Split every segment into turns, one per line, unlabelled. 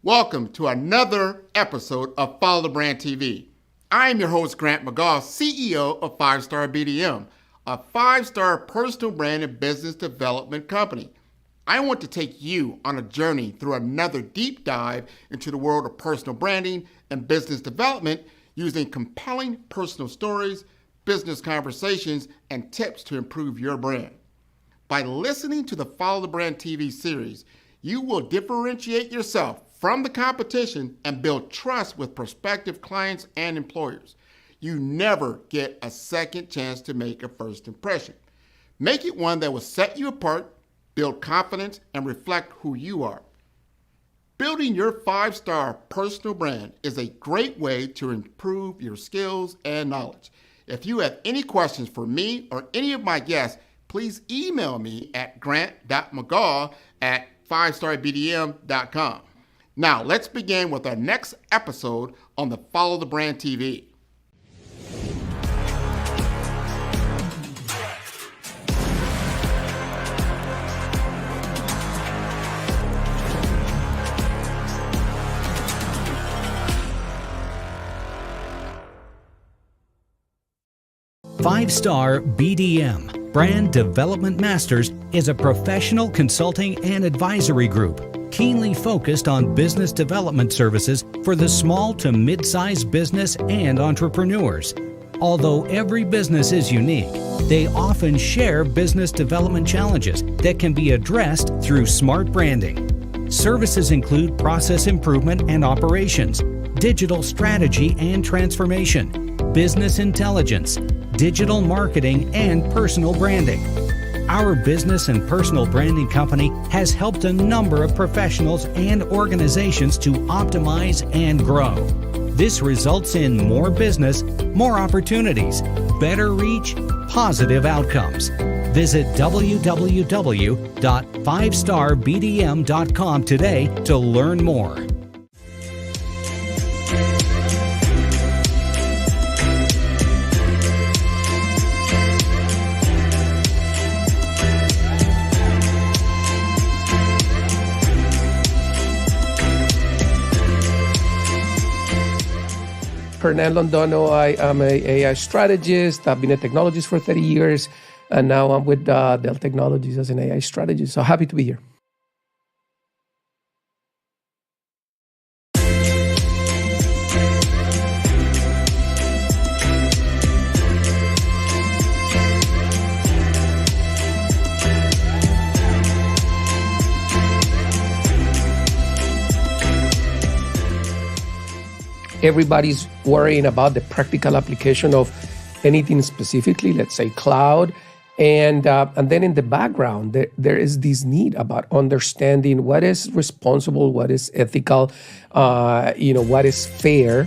Welcome to another episode of Follow the Brand TV. I am your host, Grant McGaugh, CEO of 5-Star BDM, a 5-star personal brand and business development company. I want to take you on a journey through another deep dive into the world of personal branding and business development using compelling personal stories, business conversations, and tips to improve your brand. By listening to the Follow the Brand TV series, you will differentiate yourself from the competition and build trust with prospective clients and employers. You never get a second chance to make a first impression. Make it one that will set you apart, build confidence, and reflect who you are. Building your 5-star personal brand is a great way to improve your skills and knowledge. If you have any questions for me or any of my guests, please email me at grant.mcgaugh@5starbdm.com. Now, let's begin with our next episode on the Follow the Brand TV.
Five-Star BDM, Brand Development Masters, is a professional consulting and advisory group keenly focused on business development services for the small to mid-sized business and entrepreneurs. Although every business is unique, they often share business development challenges that can be addressed through smart branding. Services include process improvement and operations, digital strategy and transformation, business intelligence, digital marketing, and personal branding. Our business and personal branding company has helped a number of professionals and organizations to optimize and grow. This results in more business, more opportunities, better reach, positive outcomes. Visit www.5starbdm.com today to learn more.
Pernell Londono. I am an AI strategist. I've been a technologist for 30 years, and now I'm with Dell Technologies as an AI strategist. So happy to be here. Everybody's worrying about the practical application of anything specifically, let's say cloud. And then in the background, there is this need about understanding what is responsible, what is ethical, what is fair.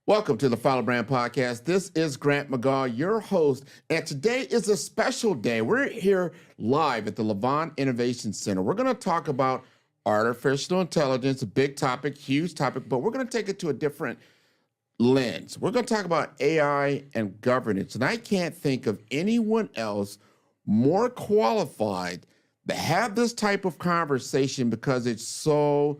Welcome to the Follow Brand Podcast. This is Grant McGaugh, your host, and today is a special day. We're here live at the Levant Innovation Center. We're going to talk about artificial intelligence, a big topic, huge topic, but we're going to take it to a different lens. We're going to talk about AI and governance, and I can't think of anyone else more qualified to have this type of conversation because it's so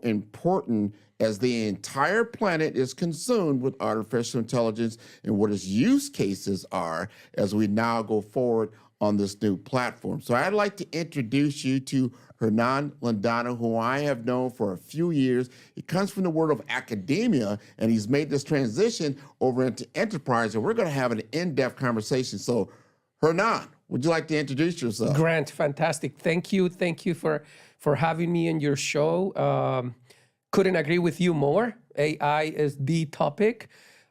important as the entire planet is consumed with artificial intelligence and what its use cases are as we now go forward on this new platform. So I'd like to introduce you to Hernan Landano, who I have known for a few years. He comes from the world of academia, and he's made this transition over into enterprise, and we're going to have an in-depth conversation. So, Hernan, would you like to introduce yourself?
Grant, fantastic. Thank you. Thank you for having me on your show. Couldn't agree with you more. AI is the topic.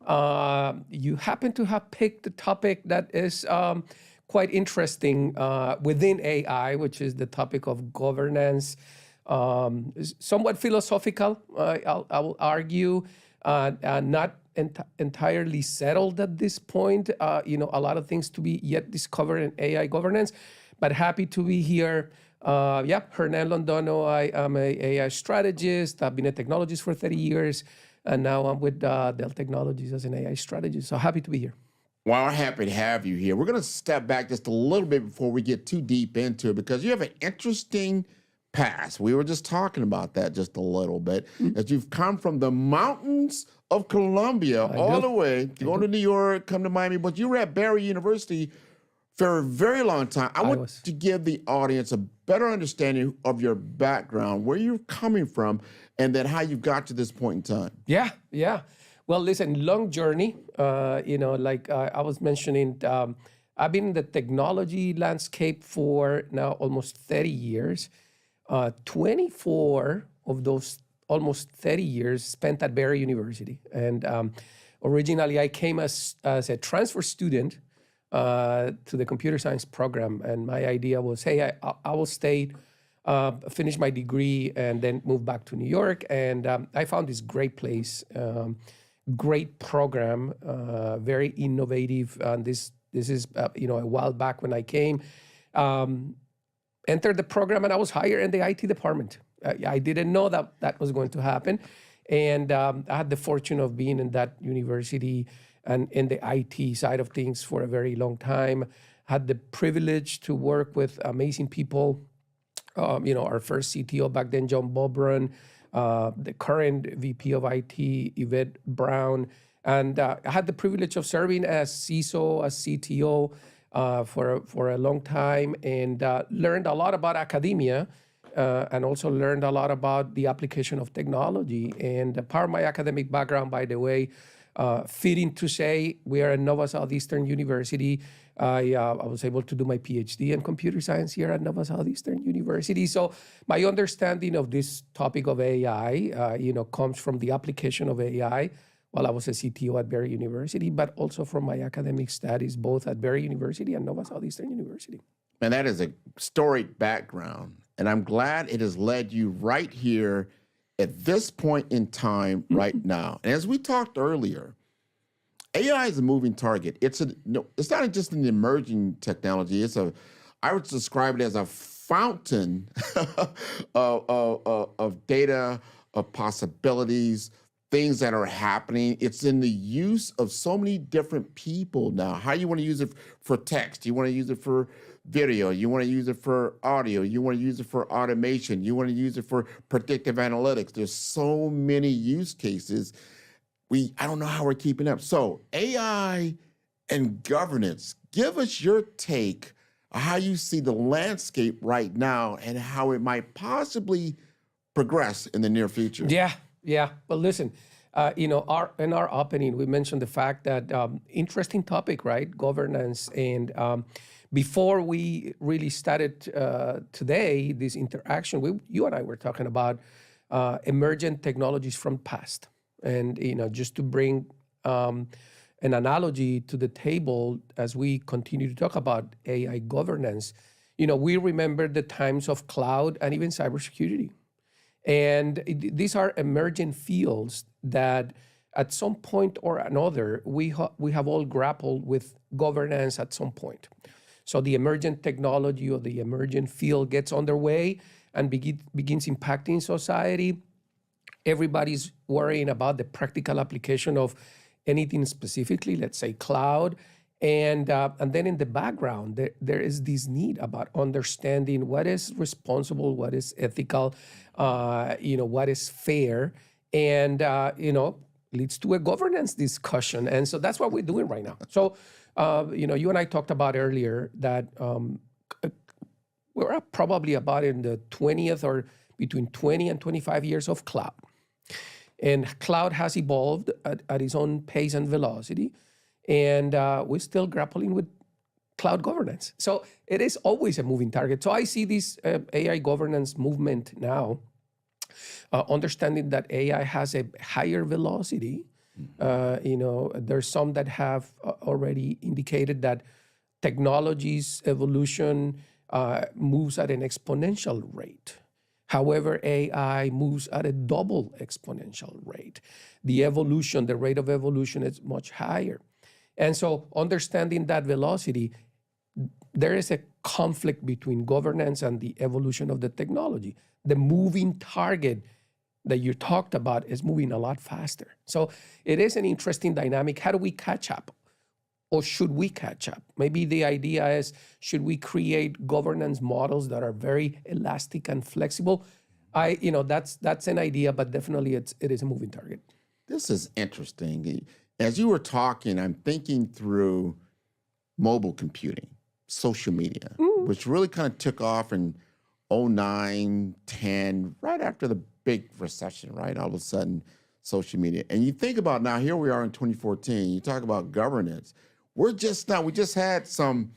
You happen to have picked the topic that is quite interesting within AI, which is the topic of governance. Somewhat philosophical, I will argue, not entirely settled at this point. A lot of things to be yet discovered in AI governance, but happy to be here. Hernan Landano, I am an AI strategist. I've been a technologist for 30 years, and now I'm with Dell Technologies as an AI strategist. So happy to be here.
Well, I'm happy to have you here. We're going to step back just a little bit before we get too deep into it, because you have an interesting past. We were just talking about that just a little bit, as you've come from the mountains of Colombia all the way, going to New York, come to Miami, but you were at Barry University for a very long time. I want to give the audience a better understanding of your background, where you're coming from, and then how you got to this point in time.
Yeah. Well, listen, long journey. Like I was mentioning, I've been in the technology landscape for now almost 30 years. 24 of those almost 30 years spent at Barry University. And originally I came as a transfer student to the computer science program. And my idea was, hey, I will stay, finish my degree, and then move back to New York. And I found this great place, great program, very innovative. And this is, a while back when I came. Entered the program, and I was hired in the IT department. I didn't know that was going to happen. And I had the fortune of being in that university and in the IT side of things for a very long time. Had the privilege to work with amazing people. Our first CTO back then, John Bobron, the current VP of IT, Yvette Brown. And I had the privilege of serving as CISO, as CTO, for a long time, and learned a lot about academia, and also learned a lot about the application of technology. And part of my academic background, by the way, fitting to say we are at Nova Southeastern University. I was able to do my PhD in computer science here at Nova Southeastern University. So my understanding of this topic of AI, comes from the application of AI while I was a CTO at Barry University, but also from my academic studies, both at Barry University and Nova Southeastern University.
And that is a storied background. And I'm glad it has led you right here at this point in time right now. And as we talked earlier, AI is a moving target. It's not just an emerging technology. I would describe it as a fountain of data, of possibilities, things that are happening. It's in the use of so many different people now. How you want to use it for text. You want to use it for video. You want to use it for audio. You want to use it for automation. You want to use it for predictive analytics. There's so many use cases. I don't know how we're keeping up. So AI and governance, give us your take on how you see the landscape right now and how it might possibly progress in the near future.
Yeah. Well, listen, in our opening, we mentioned the fact that interesting topic, right? Governance. And before we really started today, this interaction, you and I were talking about emergent technologies from past. And, just to bring an analogy to the table as we continue to talk about AI governance, we remember the times of cloud and even cybersecurity. And these are emerging fields that at some point or another, we have all grappled with governance at some point. So the emergent technology or the emergent field gets underway and begins impacting society. Everybody's worrying about the practical application of anything specifically, let's say cloud. And then in the background, there is this need about understanding what is responsible, what is ethical, what is fair. and leads to a governance discussion. And so that's what we're doing right now. So, you and I talked about earlier that we're probably about in the 20th or between 20 and 25 years of cloud. And cloud has evolved at its own pace and velocity. And we're still grappling with cloud governance. So it is always a moving target. So I see this AI governance movement now, understanding that AI has a higher velocity. There's some that have already indicated that technology's evolution moves at an exponential rate. However, AI moves at a double exponential rate. The rate of evolution is much higher. And so understanding that velocity, there is a conflict between governance and the evolution of the technology. The moving target that you talked about is moving a lot faster. So it is an interesting dynamic. How do we catch up? Or should we catch up? Maybe the idea is, should we create governance models that are very elastic and flexible? That's an idea, but definitely it is a moving target.
This is interesting. As you were talking, I'm thinking through mobile computing, social media, which really kind of took off in 2009, 10, right after the big recession, right? All of a sudden, social media. And you think about now, here we are in 2014, you talk about governance. We just had some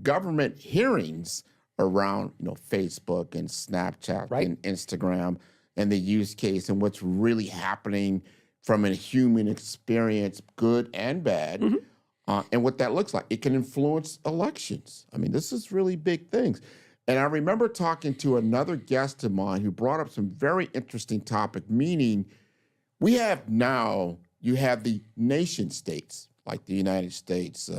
government hearings around, Facebook and Snapchat and Instagram and the use case and what's really happening from a human experience, good and bad, and what that looks like. It can influence elections. I mean, this is really big things. And I remember talking to another guest of mine who brought up some very interesting topic, meaning you have the nation states, like the United States,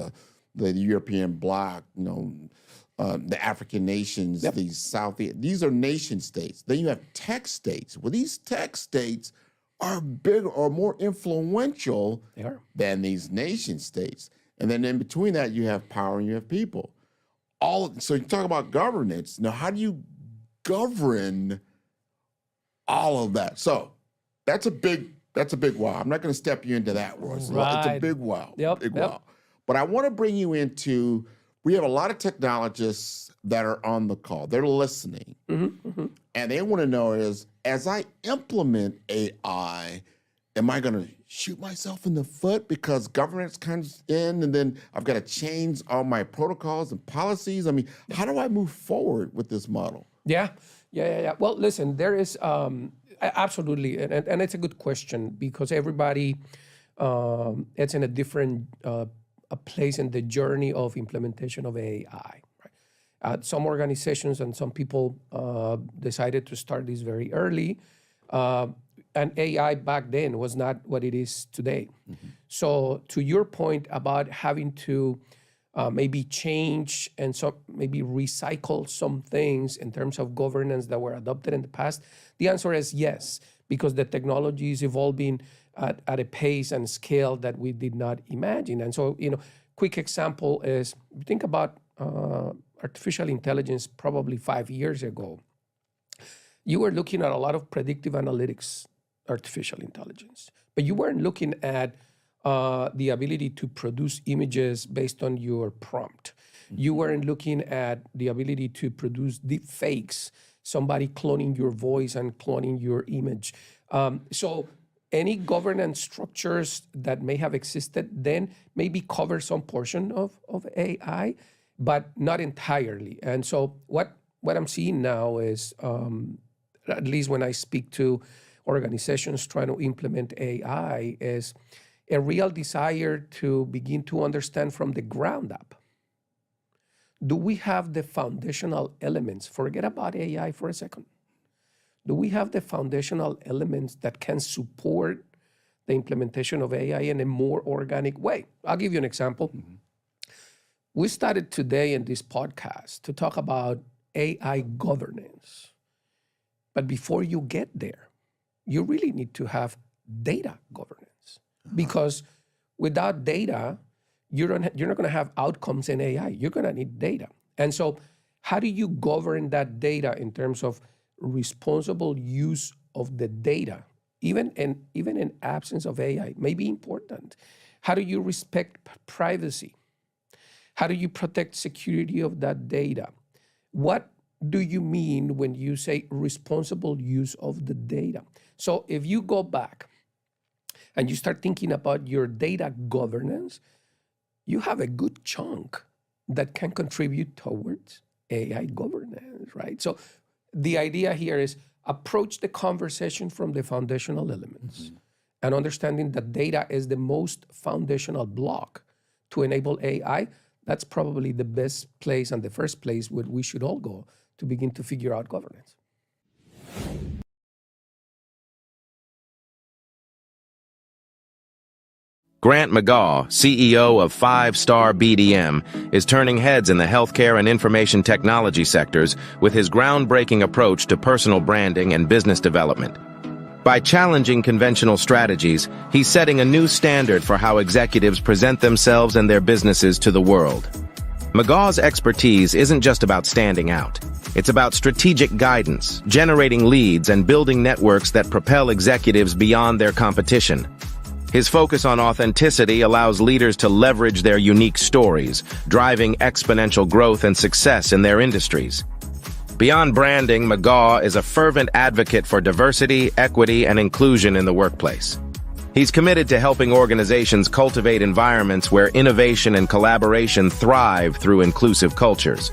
the European bloc, the African nations, these are nation states. Then you have tech states. Well, these tech states are bigger or more influential than these nation states. And then in between that, you have power and you have people. So you talk about governance. Now, how do you govern all of that? So that's a big wow. I'm not going to step you into that world. It's a big wow. Wow. But I want to bring you into, we have a lot of technologists that are on the call. They're listening. And they want to know is, as I implement AI, am I going to shoot myself in the foot because governance comes in and then I've got to change all my protocols and policies? I mean, how do I move forward with this model?
Yeah. Well, listen, there is absolutely, and it's a good question because everybody, it's in a different a place in the journey of implementation of AI. Right? Some organizations and some people decided to start this very early. And AI back then was not what it is today. So to your point about having to maybe change and maybe recycle some things in terms of governance that were adopted in the past, the answer is yes, because the technology is evolving at a pace and scale that we did not imagine. And so, quick example is, think about artificial intelligence probably 5 years ago. You were looking at a lot of predictive analytics, artificial intelligence, but you weren't looking at the ability to produce images based on your prompt. You weren't looking at the ability to produce deep fakes, somebody cloning your voice and cloning your image. So any governance structures that may have existed then maybe cover some portion of AI, but not entirely. And so what I'm seeing now is, at least when I speak to organizations trying to implement AI, is a real desire to begin to understand from the ground up. Do we have the foundational elements? Forget about AI for a second. Do we have the foundational elements that can support the implementation of AI in a more organic way? I'll give you an example. We started today in this podcast to talk about AI governance. But before you get there, you really need to have data governance. Because without data, you're not going to have outcomes in AI. You're going to need data. And so how do you govern that data in terms of responsible use of the data even in absence of AI, may be important. How do you respect privacy? How do you protect security of that data? What do you mean when you say responsible use of the data? So if you go back and you start thinking about your data governance, you have a good chunk that can contribute towards AI governance, right? So the idea here is approach the conversation from the foundational elements and understanding that data is the most foundational block to enable AI. That's probably the best place and the first place where we should all go to begin to figure out governance.
Grant McGaugh, CEO of 5-Star BDM, is turning heads in the healthcare and information technology sectors with his groundbreaking approach to personal branding and business development. By challenging conventional strategies, he's setting a new standard for how executives present themselves and their businesses to the world. McGaugh's expertise isn't just about standing out. It's about strategic guidance, generating leads, and building networks that propel executives beyond their competition. His focus on authenticity allows leaders to leverage their unique stories, driving exponential growth and success in their industries. Beyond branding, McGaugh is a fervent advocate for diversity, equity, and inclusion in the workplace. He's committed to helping organizations cultivate environments where innovation and collaboration thrive through inclusive cultures.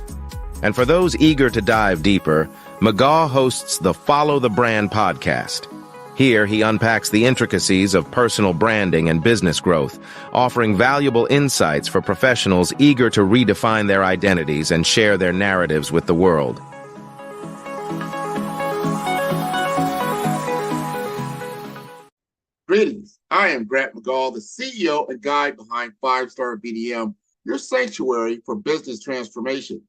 And for those eager to dive deeper, McGaugh hosts the Follow the Brand podcast. Here, he unpacks the intricacies of personal branding and business growth, offering valuable insights for professionals eager to redefine their identities and share their narratives with the world.
Greetings. I am Grant McGaugh, the CEO and guide behind 5-Star BDM, your sanctuary for business transformation.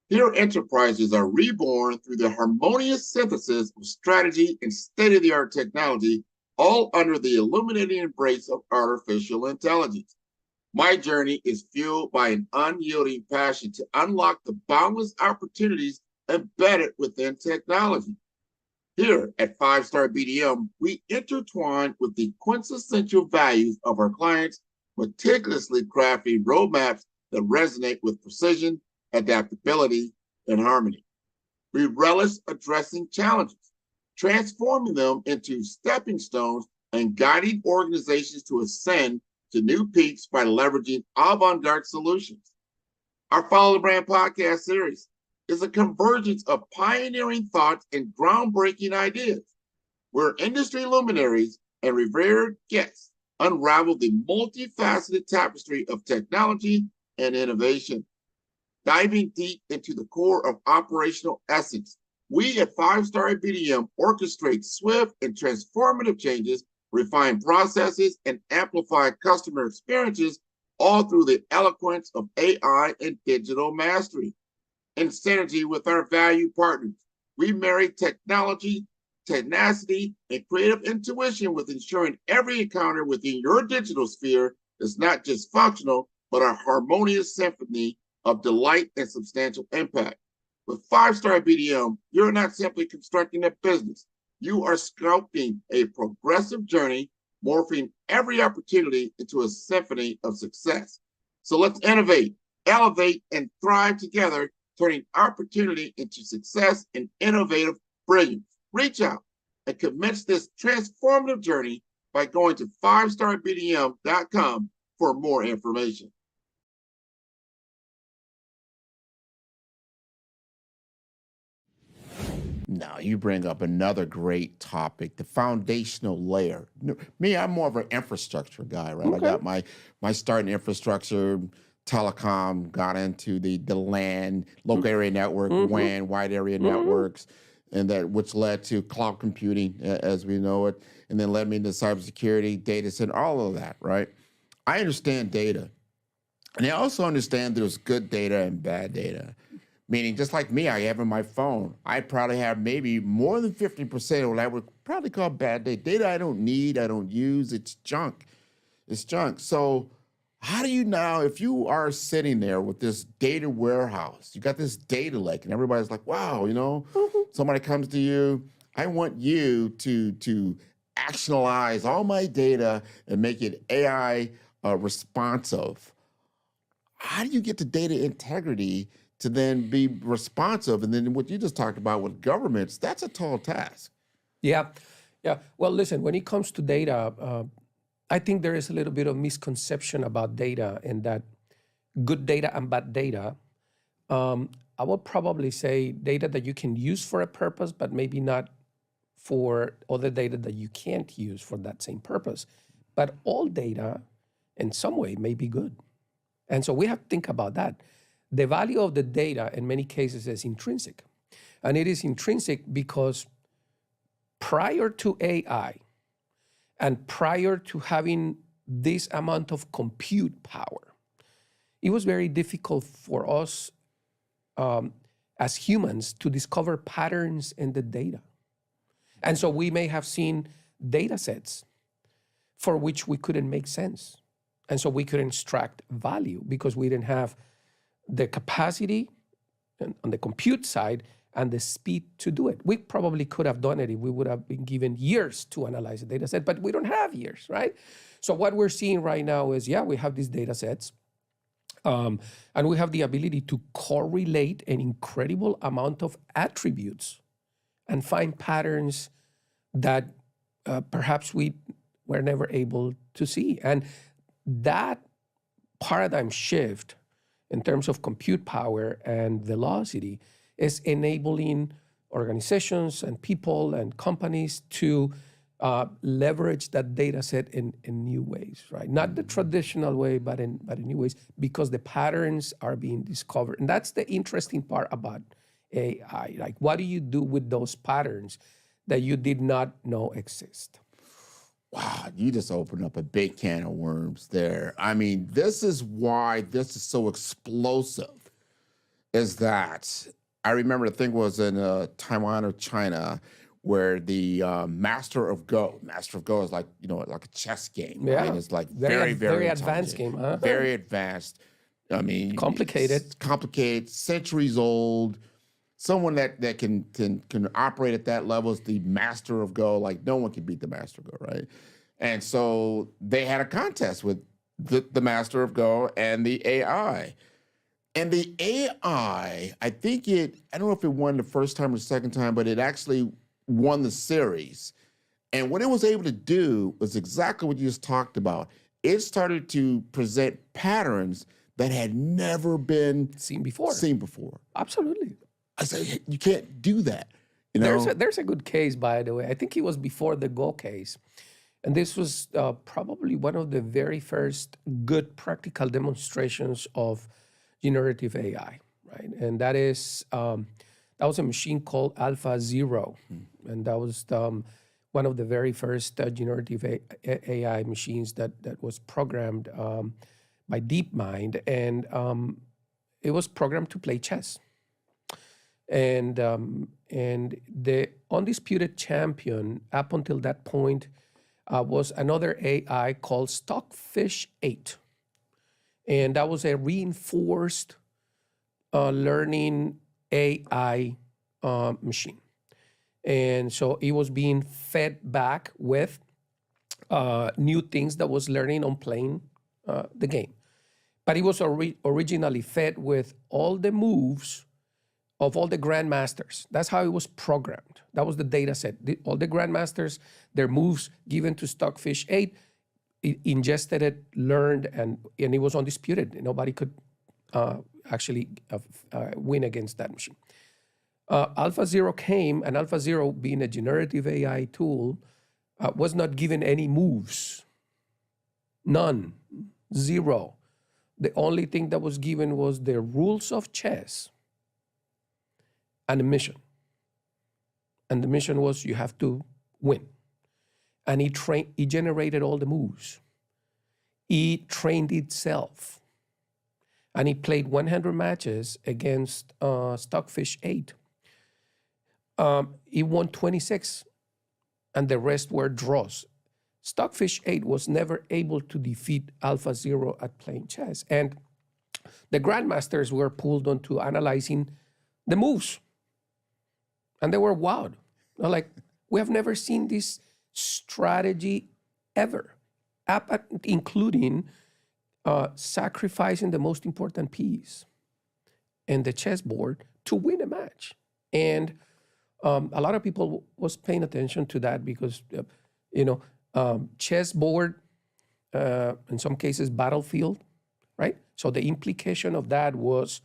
Here, enterprises are reborn through the harmonious synthesis of strategy and state-of-the-art technology, all under the illuminating embrace of artificial intelligence. My journey is fueled by an unyielding passion to unlock the boundless opportunities embedded within technology. Here at 5-Star BDM, we intertwine with the quintessential values of our clients, meticulously crafting roadmaps that resonate with precision, adaptability, and harmony. We relish addressing challenges, transforming them into stepping stones and guiding organizations to ascend to new peaks by leveraging avant-garde solutions. Our Follow the Brand podcast series is a convergence of pioneering thoughts and groundbreaking ideas, where industry luminaries and revered guests unravel the multifaceted tapestry of technology and innovation. Diving deep into the core of operational essence, we at 5-Star BDM orchestrate swift and transformative changes, refine processes, and amplify customer experiences, all through the eloquence of AI and digital mastery. In synergy with our value partners, we marry technology, tenacity, and creative intuition with ensuring every encounter within your digital sphere is not just functional, but a harmonious symphony of delight and substantial impact. With 5-Star BDM, you're not simply constructing a business. You are sculpting a progressive journey, morphing every opportunity into a symphony of success. So let's innovate, elevate, and thrive together, turning opportunity into success and innovative brilliance. Reach out and commence this transformative journey by going to 5starbdm.com for more information. Now, you bring up another great topic, the foundational layer. Me, I'm more of an infrastructure guy, right? Okay. I got my start in infrastructure, telecom, got into the LAN, local area network, WAN, wide area networks, and that which led to cloud computing as we know it, and then led me into cybersecurity, data center, all of that, right? I understand data. And I also understand there's good data and bad data. Meaning, just like me, I have in my phone, I probably have maybe more than 50% of what I would probably call bad data. Data I don't need, I don't use, it's junk. It's junk. So how do you now, if you are sitting there with this data warehouse, you got this data lake, and everybody's like, wow, you know, somebody comes to you, I want you to actionalize all my data and make it AI responsive. How do you get the data integrity to then be responsive? And then what you just talked about with governments, that's a tall task.
Yeah. Well, listen, when it comes to data, I think there is a little bit of misconception about data, and that good data and bad data. I would probably say data that you can use for a purpose, but maybe not for other data that you can't use for that same purpose. But all data in some way may be good. And so we have to think about that. The value of the data in many cases is intrinsic. And it is intrinsic because prior to AI and prior to having this amount of compute power, it was very difficult for us as humans to discover patterns in the data. And so we may have seen data sets for which we couldn't make sense. And so we couldn't extract value because we didn't have the capacity on the compute side and the speed to do it. We probably could have done it if we would have been given years to analyze a data set, but we don't have years, right? So what we're seeing right now is, we have these data sets, and we have the ability to correlate an incredible amount of attributes and find patterns that perhaps we were never able to see. And that paradigm shift in terms of compute power and velocity is enabling organizations and people and companies to leverage that data set in new ways, right? Not the traditional way, but in new ways, because the patterns are being discovered. And that's the interesting part about AI. Like, what do you do with those patterns that you did not know exist?
Wow, you just opened up a big can of worms there. I mean, this is why this is so explosive, is that I remember the thing was in Taiwan or China where the Master of Go is like, like a chess game.
Yeah.
Right? It's like very
advanced game, huh?
Very advanced. I mean, complicated, centuries old. Someone that can operate at that level is the Master of Go. Like, no one can beat the Master of Go, right? And so they had a contest with the Master of Go and the AI. And the AI, I don't know if it won the first time or the second time, but it actually won the series. And what it was able to do was exactly what you just talked about. It started to present patterns that had never been
seen before. Absolutely.
I said, you can't do that.
There's a good case, by the way. I think it was before the Go case. And this was probably one of the very first good practical demonstrations of generative AI, right? And that was a machine called AlphaZero. And that was one of the very first generative AI machines that was programmed by DeepMind. And it was programmed to play chess. And the undisputed champion up until that point was another AI called Stockfish 8. And that was a reinforced learning AI machine. And so it was being fed back with new things that was learning on playing the game. But it was originally fed with all the moves of all the grandmasters. That's how it was programmed. That was the data set. All the grandmasters, their moves given to Stockfish 8, it ingested it, learned, and it was undisputed. Nobody could actually win against that machine. AlphaZero came, and AlphaZero, being a generative AI tool, was not given any moves. None. Zero. The only thing that was given was the rules of chess and a mission. And the mission was you have to win. And he generated all the moves. He trained itself. And he played 100 matches against Stockfish 8. He won 26, and the rest were draws. Stockfish 8 was never able to defeat AlphaZero at playing chess. And the grandmasters were pulled onto analyzing the moves. And they were wowed. They're like, we have never seen this strategy ever, including sacrificing the most important piece in the chessboard to win a match. And a lot of people was paying attention to that because, chessboard, in some cases, battlefield, right? So the implication of that was,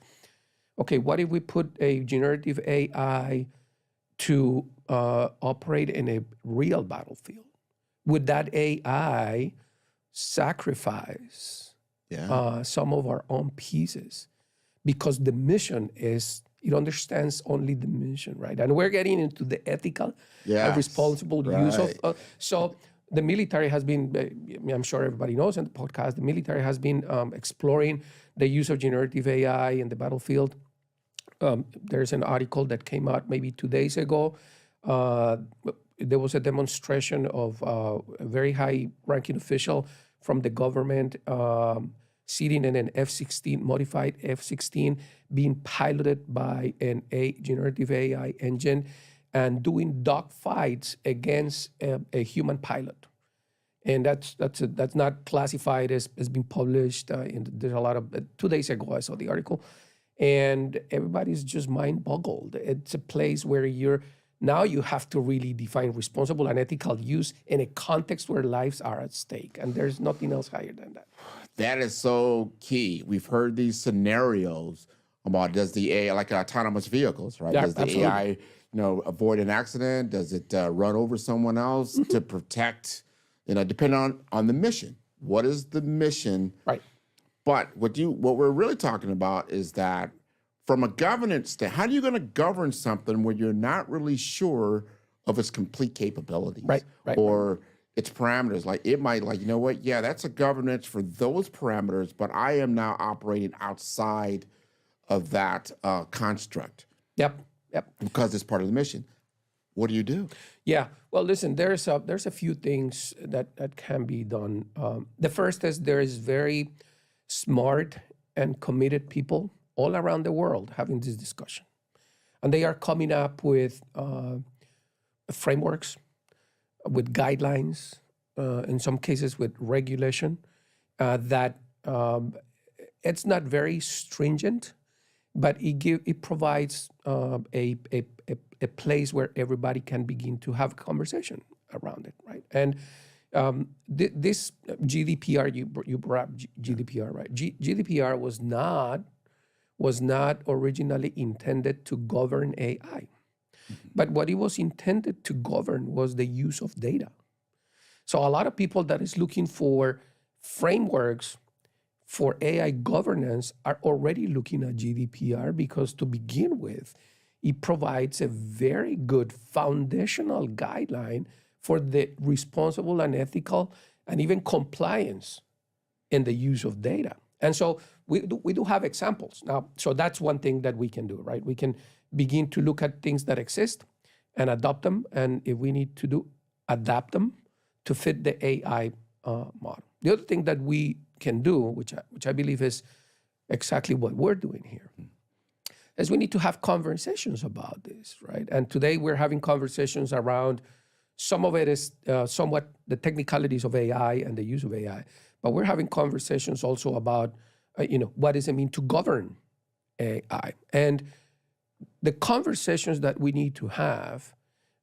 okay, what if we put a generative AI to operate in a real battlefield? Would that AI sacrifice some of our own pieces? Because the mission is, it understands only the mission, right? And we're getting into the ethical and responsible use of. So the military has been, I'm sure everybody knows in the podcast, the military has been exploring the use of generative AI in the battlefield. There's an article that came out maybe 2 days ago. There was a demonstration of a very high-ranking official from the government sitting in an F-16, modified F-16, being piloted by a generative AI engine and doing dogfights against a human pilot. And that's not classified as being published. There's a lot of, 2 days ago I saw the article, and everybody's just mind-boggled. It's a place where now you have to really define responsible and ethical use in a context where lives are at stake, and there's nothing else higher than that.
That is so key. We've heard these scenarios about, does the AI, like autonomous vehicles, right?
Yeah,
does the
absolutely.
AI, avoid an accident? Does it run over someone else to protect? Depending on the mission. What is the mission?
Right.
But what we're really talking about is that from a governance standpoint, how are you going to govern something when you're not really sure of its complete capabilities?
Right.
Or its parameters. Like it might, that's a governance for those parameters, but I am now operating outside of that construct.
Yep.
Because it's part of the mission. What do you do?
Yeah. Well, listen, there's a few things that can be done. The first is there is very smart and committed people all around the world having this discussion. And they are coming up with frameworks, with guidelines, in some cases with regulation, that it's not very stringent, but it provides a place where everybody can begin to have a conversation around it, right? And this GDPR, you brought up GDPR, right? GDPR was not originally intended to govern AI. But what it was intended to govern was the use of data. So a lot of people that is looking for frameworks for AI governance are already looking at GDPR because, to begin with, it provides a very good foundational guideline for the responsible and ethical and even compliance in the use of data. And so we do have examples. Now, so that's one thing that we can do, right? We can begin to look at things that exist and adopt them, and if we need to adapt them to fit the AI model. The other thing that we can do, which I believe is exactly what we're doing here, is we need to have conversations about this, right? And today we're having conversations around, some of it is somewhat the technicalities of AI and the use of AI, but we're having conversations also about, what does it mean to govern AI? And the conversations that we need to have,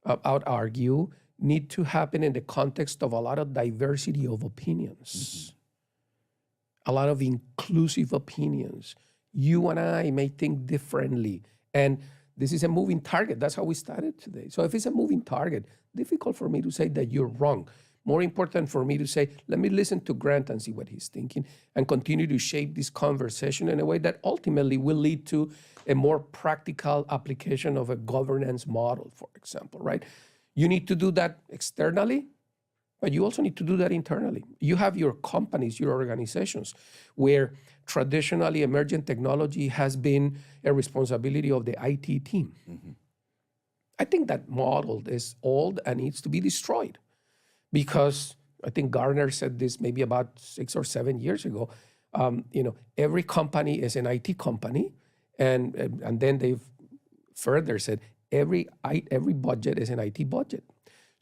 I would argue, need to happen in the context of a lot of diversity of opinions, a lot of inclusive opinions. You and I may think differently, and this is a moving target. That's how we started today. So if it's a moving target, difficult for me to say that you're wrong. More important for me to say, let me listen to Grant and see what he's thinking and continue to shape this conversation in a way that ultimately will lead to a more practical application of a governance model, for example, right? You need to do that externally, but you also need to do that internally. You have your companies, your organizations, where traditionally emergent technology has been a responsibility of the IT team. I think that model is old and needs to be destroyed, because I think Gartner said this maybe about 6 or 7 years ago. Every company is an IT company, and then they've further said every budget is an IT budget.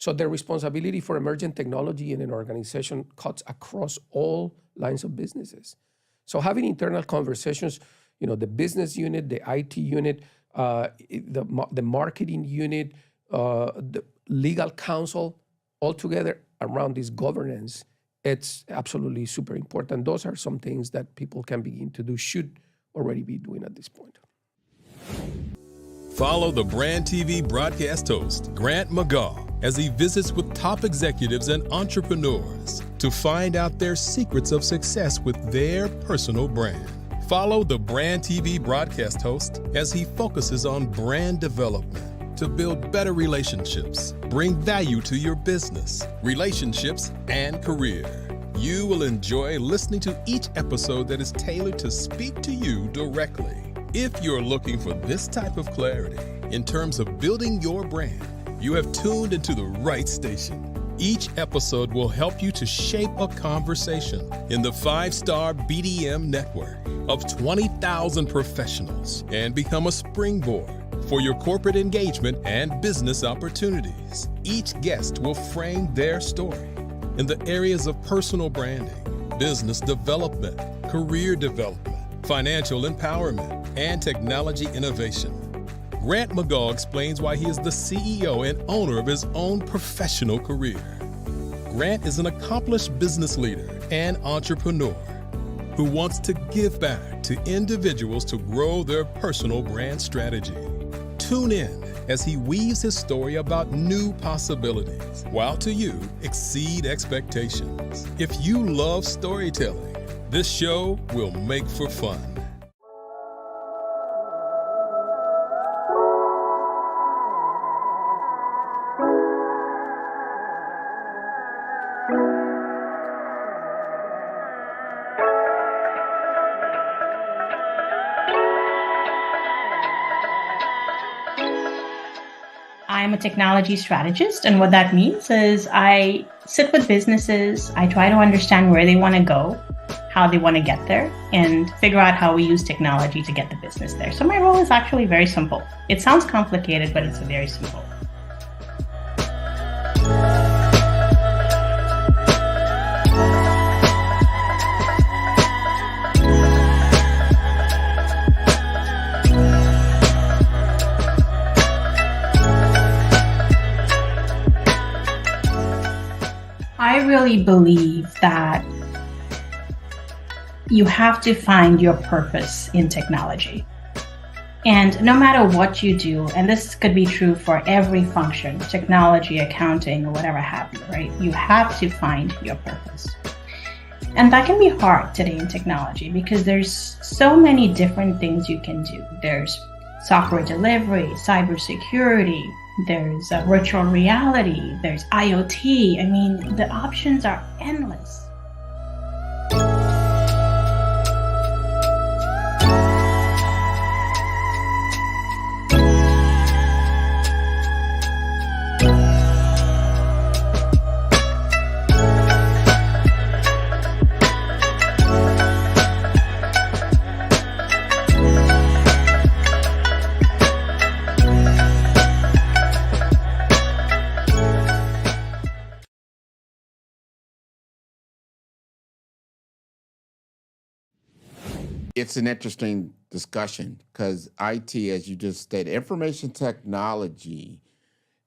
So the responsibility for emergent technology in an organization cuts across all lines of businesses. So having internal conversations, the business unit, the IT unit, the marketing unit, the legal counsel, all together around this governance, it's absolutely super important. Those are some things that people can begin to do, should already be doing at this point.
Follow the Brand TV broadcast host, Grant McGaugh, as he visits with top executives and entrepreneurs to find out their secrets of success with their personal brand. Follow the Brand TV broadcast host as he focuses on brand development to build better relationships, bring value to your business, relationships, and career. You will enjoy listening to each episode that is tailored to speak to you directly. If you're looking for this type of clarity in terms of building your brand, you have tuned into the right station. Each episode will help you to shape a conversation in the 5-Star BDM network of 20,000 professionals and become a springboard for your corporate engagement and business opportunities. Each guest will frame their story in the areas of personal branding, business development, career development, financial empowerment, and technology innovation. Grant McGaugh explains why he is the CEO and owner of his own professional career. Grant is an accomplished business leader and entrepreneur who wants to give back to individuals to grow their personal brand strategy. Tune in as he weaves his story about new possibilities, while to you exceed expectations. If you love storytelling, this show will make for fun.
I'm a technology strategist, and what that means is I sit with businesses, I try to understand where they want to go, how they want to get there, and figure out how we use technology to get the business there. So my role is actually very simple. It sounds complicated, but it's very simple. I really believe that you have to find your purpose in technology. And no matter what you do, and this could be true for every function, technology, accounting, or whatever have you, right? You have to find your purpose. And that can be hard today in technology because there's so many different things you can do. There's software delivery, cybersecurity, there's virtual reality, there's IoT. I mean, the options are endless.
It's an interesting discussion because IT, as you just stated, information technology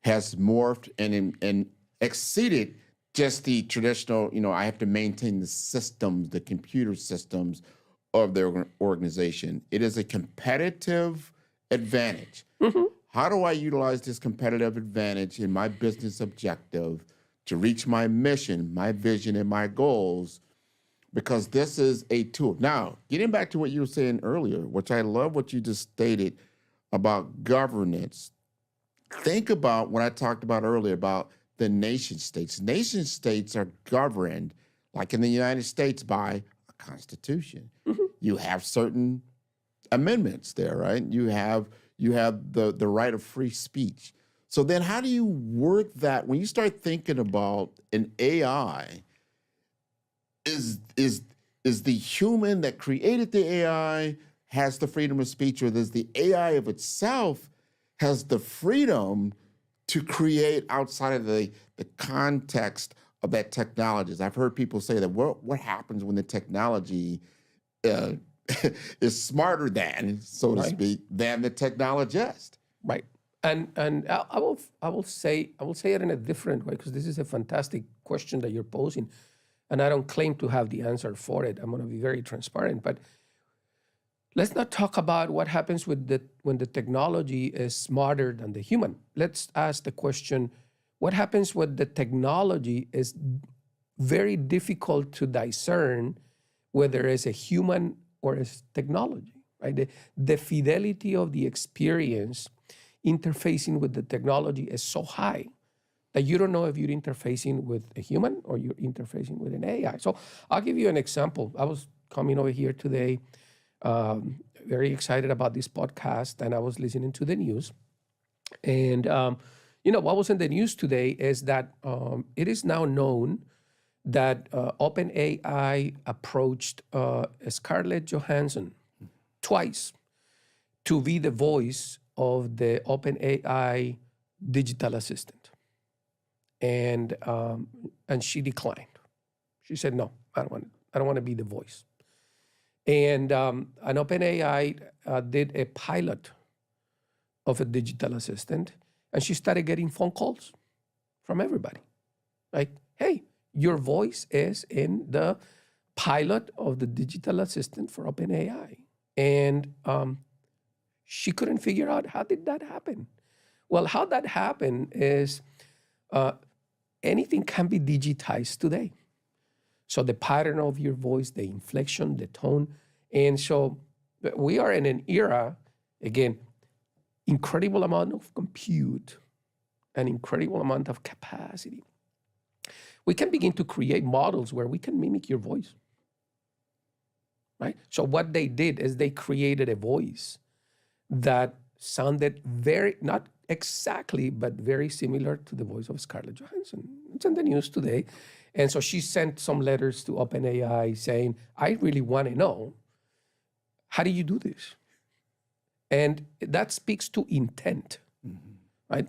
has morphed and exceeded just the traditional, I have to maintain the systems, the computer systems of the organization. It is a competitive advantage. Mm-hmm. How do I utilize this competitive advantage in my business objective to reach my mission, my vision, and my goals? Because this is a tool. Now, getting back to what you were saying earlier, which I love what you just stated about governance. Think about what I talked about earlier about the nation states. Nation states are governed, like in the United States, by a constitution. Mm-hmm. You have certain amendments there, right? You have the right of free speech. So then how do you work that when you start thinking about an AI? Is the human that created the AI has the freedom of speech, or does the AI of itself has the freedom to create outside of the context of that technology? I've heard people say that what happens when the technology is smarter than, so to speak, than the technologist.
Right. And I will say it in a different way, because this is a fantastic question that you're posing, and I don't claim to have the answer for it. I'm going to be very transparent, but let's not talk about what happens when the technology is smarter than the human. Let's ask the question: what happens when the technology is very difficult to discern whether it's a human or it's technology, right? The fidelity of the experience interfacing with the technology is so high that you don't know if you're interfacing with a human or you're interfacing with an AI. So I'll give you an example. I was coming over here today, very excited about this podcast, and I was listening to the news. And, what was in the news today is that it is now known that OpenAI approached Scarlett Johansson twice to be the voice of the OpenAI digital assistant, and she declined. She said, "No, I don't want to be the voice." And an OpenAI did a pilot of a digital assistant, and she started getting phone calls from everybody, like, "Hey, your voice is in the pilot of the digital assistant for OpenAI." And she couldn't figure out, how did that happen? Well, how that happened is anything can be digitized today. So the pattern of your voice, the inflection, the tone. And so we are in an era, again, incredible amount of compute, an incredible amount of capacity. We can begin to create models where we can mimic your voice, right? So what they did is they created a voice that sounded not exactly, but very similar to the voice of Scarlett Johansson. It's in the news today. And so she sent some letters to OpenAI saying, "I really want to know, how do you do this?" And that speaks to intent, right?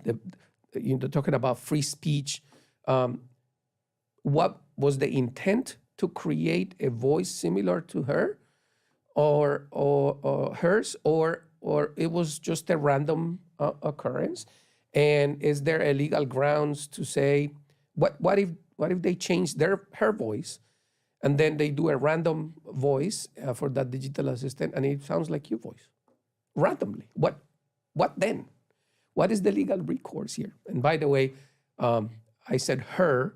Talking about free speech. What was the intent to create a voice similar to her or hers, or it was just a random occurrence? And is there a legal grounds to say, what if they change her voice, and then they do a random voice for that digital assistant, and it sounds like your voice randomly? What then? What is the legal recourse here? And by the way, I said her.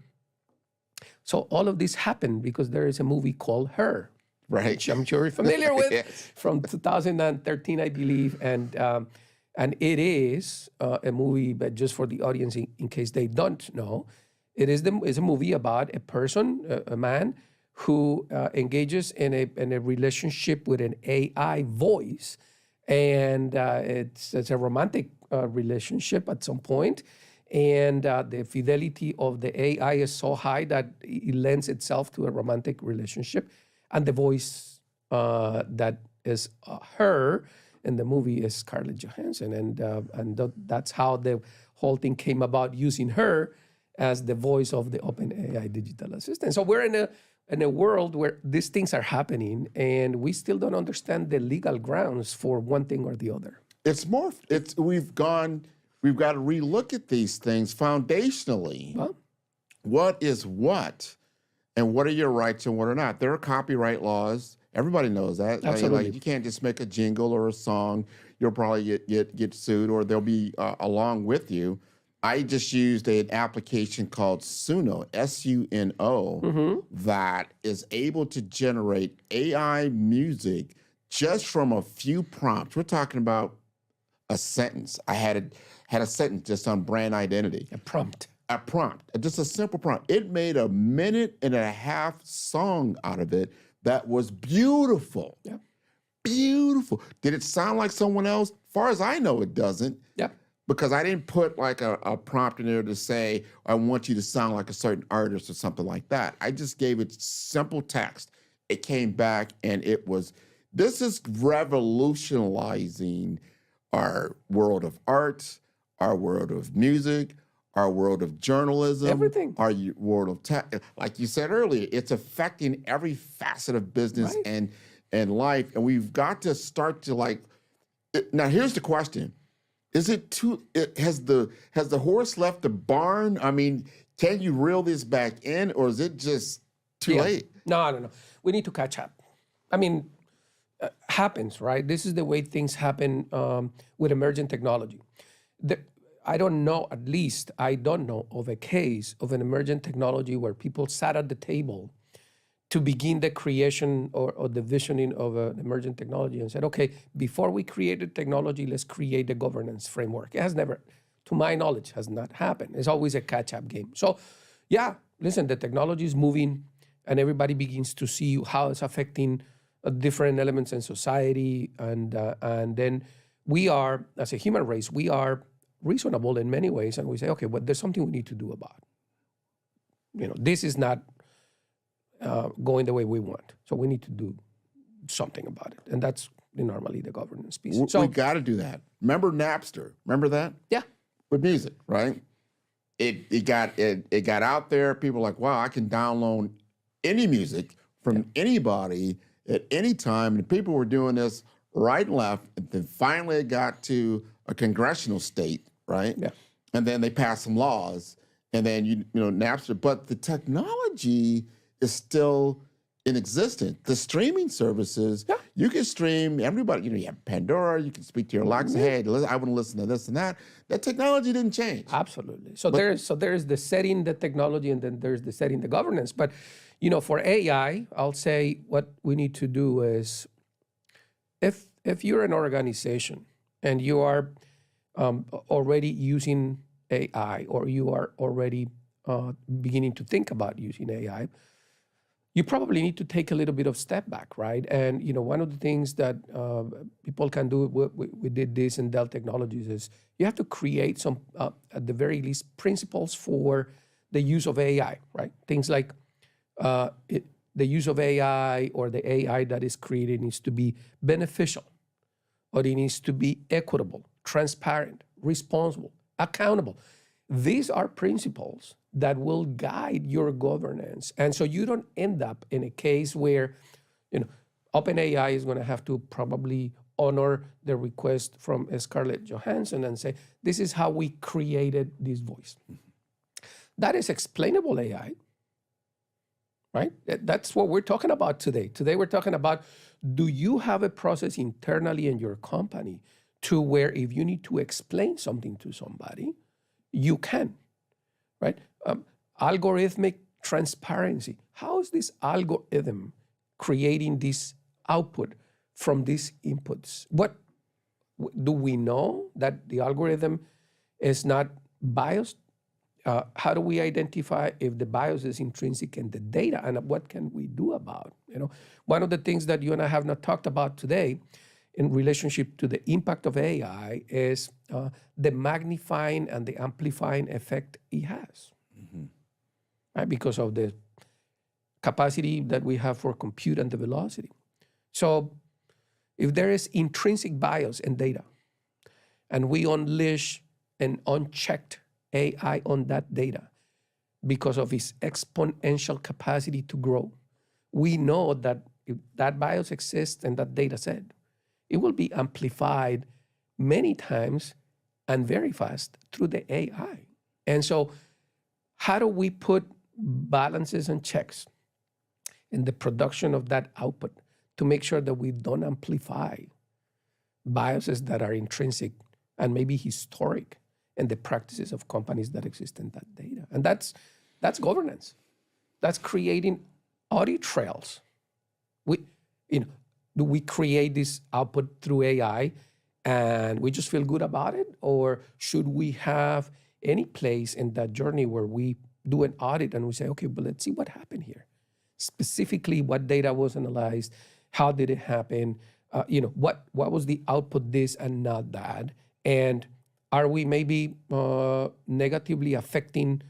So all of this happened because there is a movie called Her,
Right.
which I'm sure you're familiar with,
Yes.
from 2013, I believe. And it is a movie, but just for the audience, in case they don't know, it's a movie about a person, a man, who engages in a relationship with an AI voice. And it's a romantic relationship at some point. And the fidelity of the AI is so high that it lends itself to a romantic relationship. And the voice that is her in the movie is Scarlett Johansson. And that's how the whole thing came about, using her as the voice of the OpenAI digital assistant. So we're in a world where these things are happening, and we still don't understand the legal grounds for one thing or the other.
We've got to relook at these things foundationally.
Well,
What is what, and what are your rights and what are not? There are copyright laws. Everybody knows that.
Absolutely.
Like, you can't just make a jingle or a song. You'll probably get sued, or they'll be along with you. I just used an application called Suno, SUNO, that is able to generate AI music just from a few prompts. We're talking about a sentence. I had a sentence just on brand identity.
a prompt.
A prompt, just a simple prompt. It made a 1.5-minute song out of it that was beautiful.
Yeah.
Beautiful. Did it sound like someone else? Far as I know, it doesn't.
Yeah.
Because I didn't put like a prompt in there to say, I want you to sound like a certain artist or something like that. I just gave it simple text. It came back and this is revolutionizing our world of art, our world of music, our world of journalism,
Everything.
our world of tech. Like you said earlier, it's affecting every facet of business
Right.
and life. And we've got to start to now here's the question. Is it has the horse left the barn? I mean, can you reel this back in, or is it just too late?
No. We need to catch up. I mean, happens, right? This is the way things happen with emergent technology. I don't know, at least I don't know of a case of an emergent technology where people sat at the table to begin the creation or the visioning of an emergent technology and said, okay, before we create the technology, let's create the governance framework. It has never, to my knowledge, has not happened. It's always a catch-up game. So yeah, listen, the technology is moving and everybody begins to see how it's affecting different elements in society. And then we are, as a human race, we are reasonable in many ways. And we say, okay, well, there's something we need to do about it. This is not going the way we want. So we need to do something about it. And that's normally the governance piece.
We got to do that. Remember Napster? Remember that?
Yeah.
With music, right? It got out there. People were like, wow, I can download any music from anybody at any time. And people were doing this right and left. And then finally it got to a congressional state, right?
Yeah.
And then they passed some laws. And then, Napster. But the technology is still in existence. The streaming services, you can stream everybody. You have Pandora, you can speak to your Alexa, hey, I want to listen to this and that. That technology didn't change.
Absolutely. So there's the setting, the technology, and then there's the setting, the governance. But, for AI, I'll say what we need to do is, if you're an organization and you are already using AI, or you are already beginning to think about using AI, you probably need to take a little bit of step back, right? And one of the things that people can do, we did this in Dell Technologies, is you have to create some, at the very least, principles for the use of AI, right? Things like the use of AI, or the AI that is created, needs to be beneficial, or it needs to be equitable, transparent, responsible, accountable. These are principles that will guide your governance. And so you don't end up in a case where, OpenAI is going to have to probably honor the request from Scarlett Johansson and say, this is how we created this voice. That is explainable AI, right? That's what we're talking about today. Today we're talking about, do you have a process internally in your company to where if you need to explain something to somebody, you can, right? Algorithmic transparency. How is this algorithm creating this output from these inputs? What do we know that the algorithm is not biased? How do we identify if the bias is intrinsic in the data, and what can we do about it? One of the things that you and I have not talked about today in relationship to the impact of AI is the magnifying and the amplifying effect it has, right? Because of the capacity that we have for compute and the velocity. So if there is intrinsic bias in data and we unleash an unchecked AI on that data because of its exponential capacity to grow, we know that if that bias exists in that data set, it will be amplified many times and very fast through the AI. And so how do we put balances and checks in the production of that output to make sure that we don't amplify biases that are intrinsic and maybe historic in the practices of companies that exist in that data? And that's governance. That's creating audit trails. Do we create this output through AI and we just feel good about it? Or should we have any place in that journey where we do an audit and we say, okay, but let's see what happened here. Specifically, what data was analyzed, how did it happen, what was the output, this and not that, and are we maybe negatively affecting,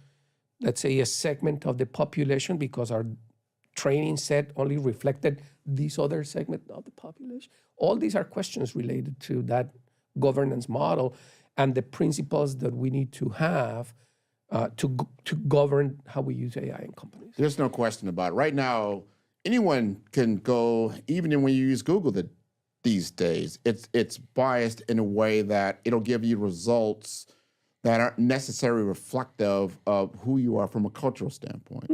let's say, a segment of the population because our training set only reflected this other segment of the population? All these are questions related to that governance model. and the principles that we need to have to govern how we use AI in companies.
There's no question about it. Right now, anyone can go, even when you use Google these days, it's biased in a way that it'll give you results that aren't necessarily reflective of who you are from a cultural standpoint.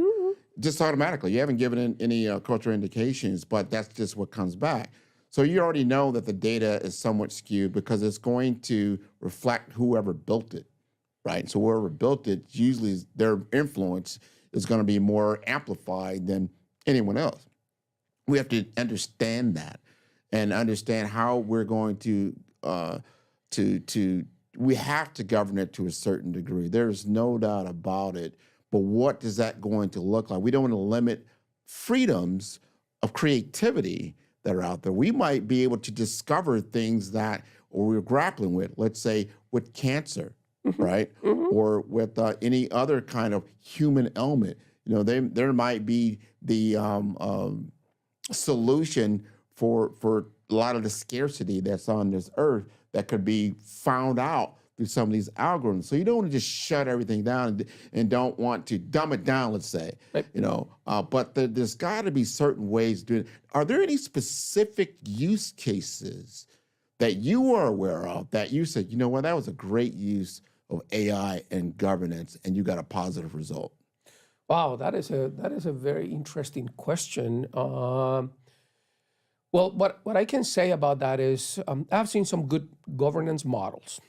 Just automatically. You haven't given it any cultural indications, but that's just what comes back. So you already know that the data is somewhat skewed because it's going to reflect whoever built it, right? So whoever built it, usually their influence is going to be more amplified than anyone else. We have to understand that and understand how we're going to we have to govern it to a certain degree. There's no doubt about it. But what is that going to look like? We don't want to limit freedoms of creativity that are out there. We might be able to discover things that we're grappling with, let's say with cancer, right? Or with any other kind of human ailment. You know, there might be the solution for a lot of the scarcity that's on this earth that could be found out through some of these algorithms. So you don't want to just shut everything down and don't want to dumb it down, let's say,
right.
You know, but there's got to be certain ways to do it. Are there any specific use cases that you are aware of that you said, you know what, that was a great use of AI and governance and you got a positive result?
Wow, that is a very interesting question. Well, what I can say about that is I've seen some good governance models,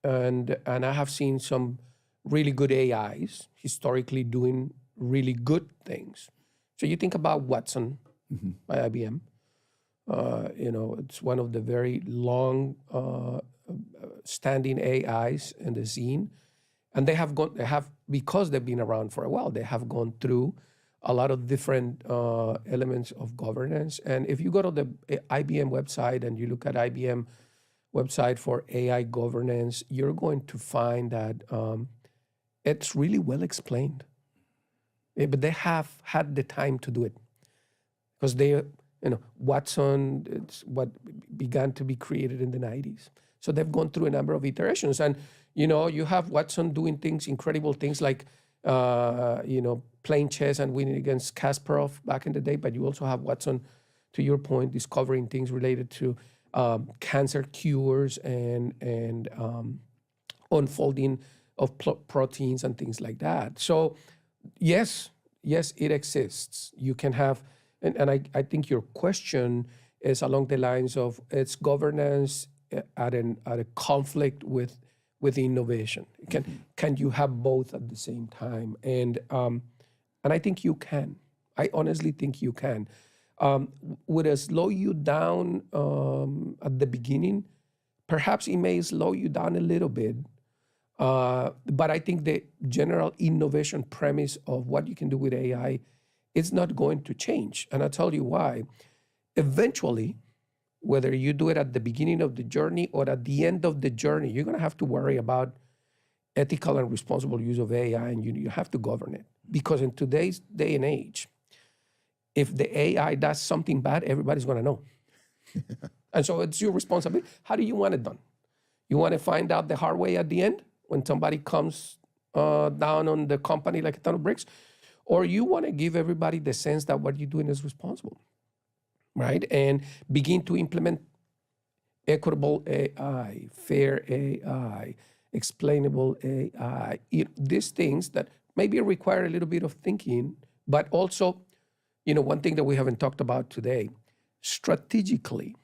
and I have seen some really good AIs historically doing really good things. So you think about Watson by IBM. You know, it's one of the very long standing AIs in the scene. And because they've been around for a while, they have gone through a lot of different elements of governance. And if you go to the IBM website and you look at IBM website for AI governance, you're going to find that it's really well explained. But they have had the time to do it because Watson, it's what began to be created in the 90s. So they've gone through a number of iterations. And, you have Watson doing incredible things like, playing chess and winning against Kasparov back in the day. But you also have Watson, to your point, discovering things related to cancer cures and unfolding of proteins and things like that. So, yes, it exists. You can have, and I think your question is along the lines of its governance at a conflict with innovation. Can you have both at the same time? And I think you can. I honestly think you can. Would it slow you down at the beginning? Perhaps it may slow you down a little bit. But I think the general innovation premise of what you can do with AI is not going to change. And I'll tell you why. Eventually, whether you do it at the beginning of the journey or at the end of the journey, you're going to have to worry about ethical and responsible use of AI, and you have to govern it. Because in today's day and age, if the AI does something bad, everybody's going to know. And so it's your responsibility. How do you want it done? You want to find out the hard way at the end when somebody comes down on the company like a ton of bricks? Or you want to give everybody the sense that what you're doing is responsible, right? And begin to implement equitable AI, fair AI, explainable AI, these things that maybe require a little bit of thinking, but also, one thing that we haven't talked about today, strategically,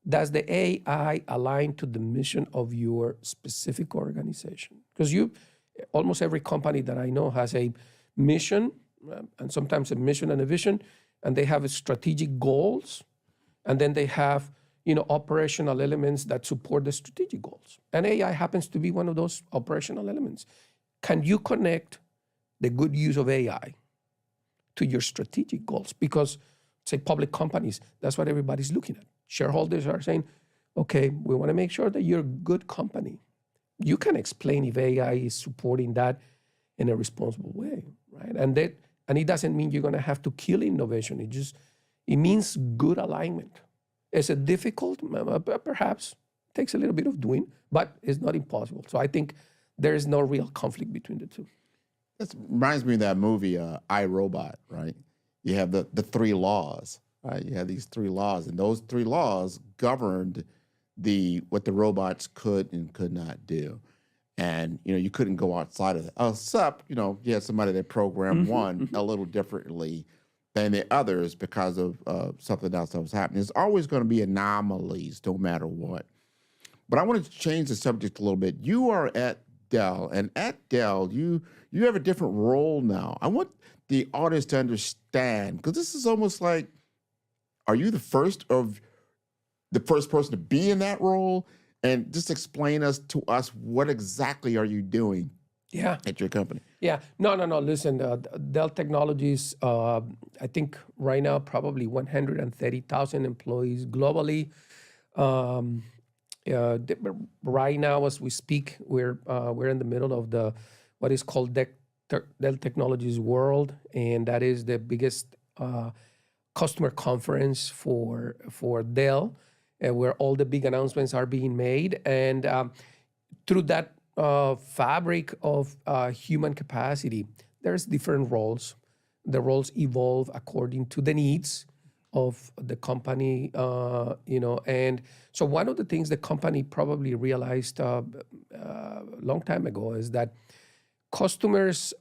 does the AI align to the mission of your specific organization? Because almost every company that I know has a mission, and sometimes a mission and a vision, and they have strategic goals, and then they have operational elements that support the strategic goals. And AI happens to be one of those operational elements. Can you connect the good use of AI to your strategic goals? Because, say, public companies, that's what everybody's looking at. Shareholders are saying, okay, we want to make sure that you're a good company. You can explain if AI is supporting that in a responsible way, right? And it doesn't mean you're going to have to kill innovation. It means good alignment. Is it difficult? Perhaps. takes a little bit of doing, but it's not impossible. So I think there is no real conflict between the two.
This reminds me of that movie, I, Robot, right? You have the three laws, right? You have these three laws, and those three laws governed what the robots could and could not do. And, you couldn't go outside of it. Except, you had somebody that programmed one a little differently than the others because of something else that was happening. There's always going to be anomalies no matter what. But I wanted to change the subject a little bit. You are at Dell, and at Dell, you have a different role now. I want the audience to understand, because this is almost like, are you the first person to be in that role? And just explain to us what exactly are you doing at your company?
Yeah. No. Listen, Dell Technologies, I think right now probably 130,000 employees globally. Right now, as we speak, we're in the middle of what is called Dell Technologies World, and that is the biggest customer conference for Dell, where all the big announcements are being made. And through that fabric of human capacity, there's different roles. The roles evolve according to the needs of the company, And so one of the things the company probably realized a long time ago is that customers,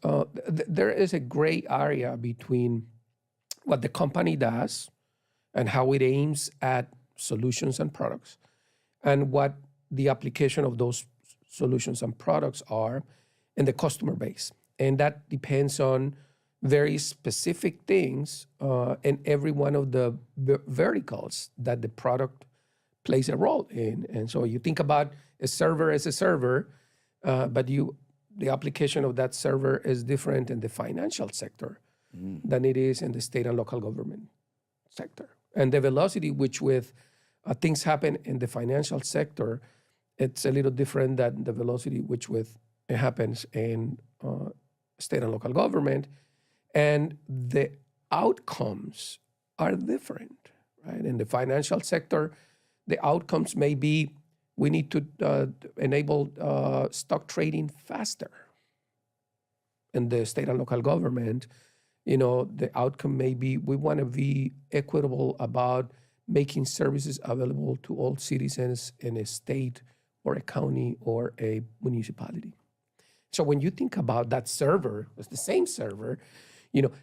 there is a gray area between what the company does and how it aims at solutions and products, and what the application of those solutions and products are in the customer base. And that depends on very specific things in every one of the verticals that the product plays a role in. And so you think about a server as a server, but the application of that server is different in the financial sector than it is in the state and local government sector. And the velocity which with things happen in the financial sector, it's a little different than the velocity which with it happens in state and local government. And the outcomes are different, right? In the financial sector, the outcomes may be we need to enable stock trading faster. In the state and local government, the outcome may be we want to be equitable about making services available to all citizens in a state or a county or a municipality. So when you think about that server, it's the same server,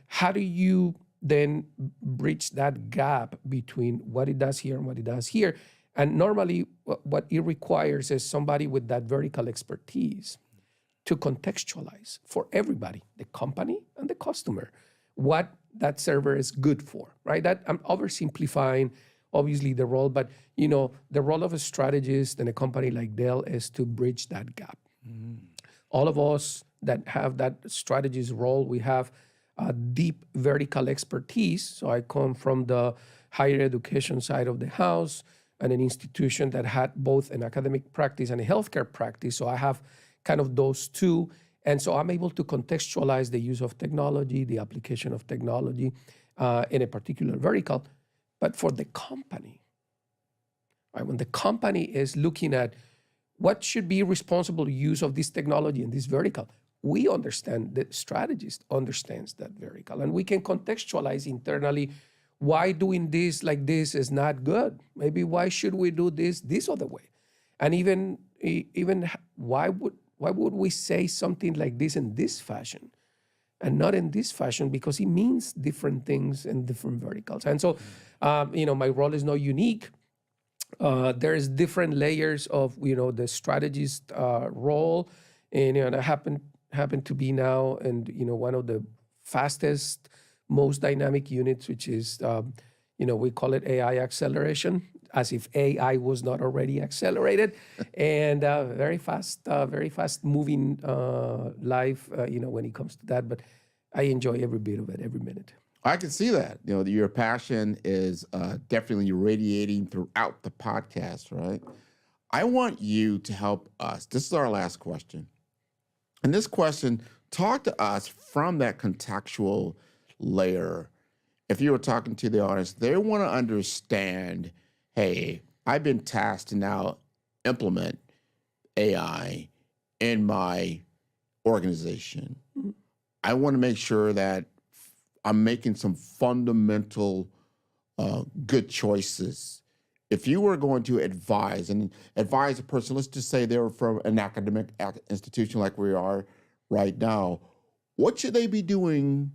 how do you then bridge that gap between what it does here and what it does here? And normally what it requires is somebody with that vertical expertise to contextualize for everybody, the company and the customer, what that server is good for, right? That I'm oversimplifying, obviously, the role, but the role of a strategist in a company like Dell is to bridge that gap. All of us that have that strategist role, we have a deep vertical expertise. So I come from the higher education side of the house and an institution that had both an academic practice and a healthcare practice. So I have kind of those two. And so I'm able to contextualize the use of technology, the application of technology in a particular vertical. But for the company, right, when the company is looking at what should be responsible use of this technology in this vertical, we understand, the strategist understands that vertical, and we can contextualize internally why doing this like this is not good. Maybe why should we do this other way? And even why would we say something like this in this fashion and not in this fashion, because it means different things in different verticals. And so, my role is not unique. There's different layers of, the strategist role. And I happen to be now in, one of the fastest, most dynamic units, which is, we call it AI acceleration, as if AI was not already accelerated, and very fast moving life, when it comes to that. But I enjoy every bit of it, every minute.
I can see that. Your passion is definitely radiating throughout the podcast, right? I want you to help us. This is our last question. And this question, talk to us from that contextual layer. If you were talking to the audience, they want to understand, hey, I've been tasked to now implement AI in my organization, I want to make sure that I'm making some fundamental good choices. If you were going to advise a person, let's just say they're from an academic institution like we are right now, what should they be doing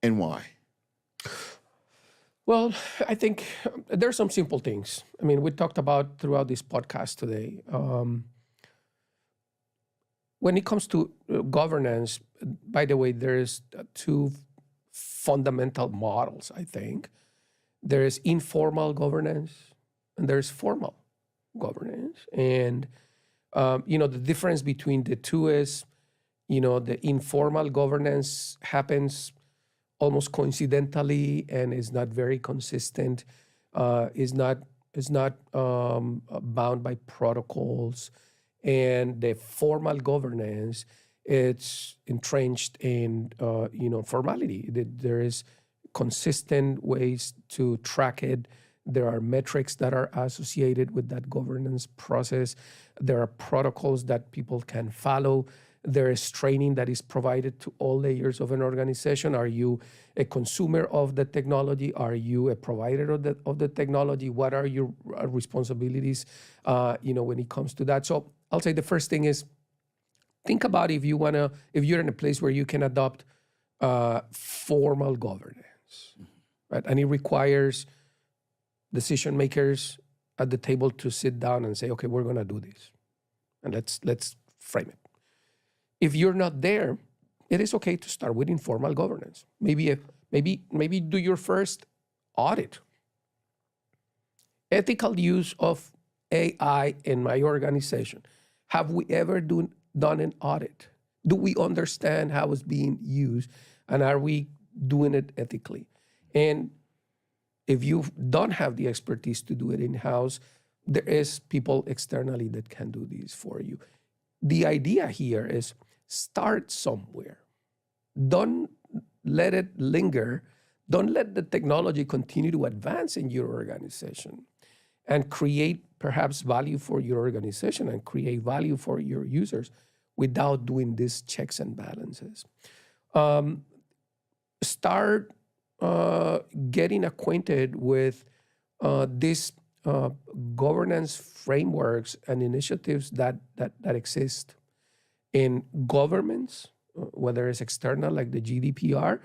and why?
Well, I think there's some simple things. I mean, we talked about throughout this podcast today. When it comes to governance, by the way, there's two fundamental models, I think. There is informal governance and there's formal governance. And, the difference between the two is, the informal governance happens almost coincidentally and is not very consistent, is not bound by protocols. And the formal governance, it's entrenched in, formality. There is consistent ways to track it. There are metrics that are associated with that governance process. There are protocols that people can follow. There is training that is provided to all layers of an organization. Are you a consumer of the technology? Are you a provider of the technology? What are your responsibilities, when it comes to that? So I'll say the first thing is think about if you're in a place where you can adopt formal governance, right? And it requires decision makers at the table to sit down and say, okay, we're going to do this, and let's frame it. If you're not there, it is okay to start with informal governance. Maybe do your first audit. Ethical use of AI in my organization. Have we ever done an audit? Do we understand how it's being used, and are we doing it ethically? And if you don't have the expertise to do it in-house, there is people externally that can do this for you. The idea here is start somewhere. Don't let it linger. Don't let the technology continue to advance in your organization and create perhaps value for your organization and create value for your users without doing these checks and balances. Start getting acquainted with these governance frameworks and initiatives that exist in governments, whether it's external like the GDPR,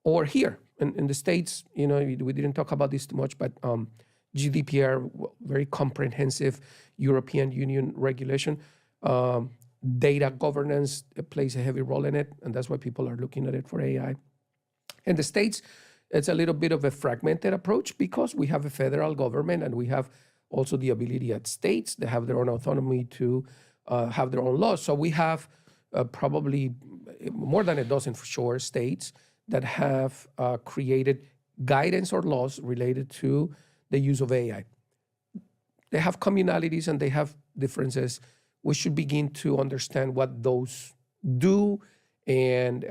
or here in the States. We didn't talk about this too much, but GDPR, very comprehensive European Union regulation. Data governance plays a heavy role in it, and that's why people are looking at it for AI. In the States, it's a little bit of a fragmented approach because we have a federal government and we have also the ability at states that have their own autonomy to have their own laws. So we have probably more than a dozen for sure states that have created guidance or laws related to the use of AI. They have commonalities and they have differences. We should begin to understand what those do and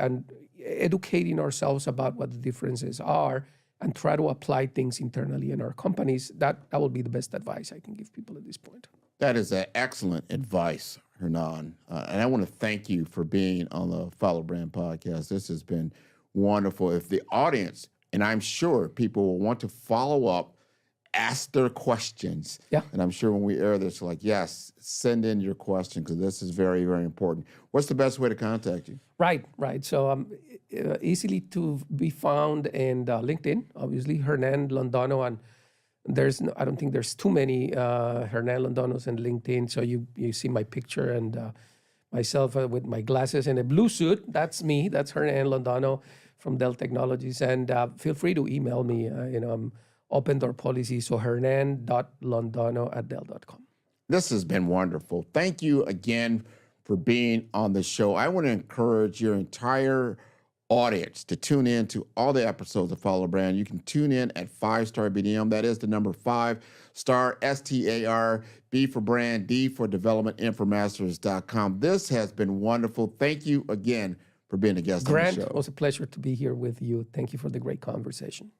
educating ourselves about what the differences are and try to apply things internally in our companies. That will be the best advice I can give people at this point.
That is excellent advice, Hernan. And I want to thank you for being on the Follow Brand podcast. This has been wonderful. If the audience, and I'm sure people will want to follow up, ask their questions.
Yeah.
And I'm sure when we air this, like, yes, send in your question because this is very, very important. What's the best way to contact you?
Right. So easily to be found in LinkedIn, obviously, Hernan Londono. And I don't think there's too many Hernan Londonos in LinkedIn. So you see my picture and myself with my glasses and a blue suit. That's me. That's Hernan Londono from Dell Technologies. And feel free to email me. I'm open door policy. So hernan.londono@dell.com.
This has been wonderful. Thank you again for being on the show. I want to encourage your entire audience to tune in to all the episodes of Follow Brand. You can tune in at 5-Star BDM. That is the number 5-Star, STAR, B for brand, D for development, Infomasters.com. This has been wonderful. Thank you again for being a guest on the show.
Grant, it was a pleasure to be here with you. Thank you for the great conversation.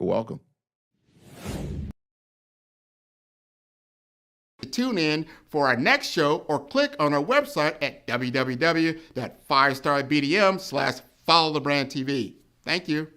You're welcome. tune in for our next show or click on our website at www.5starbdm/followthebrandtv. Thank you.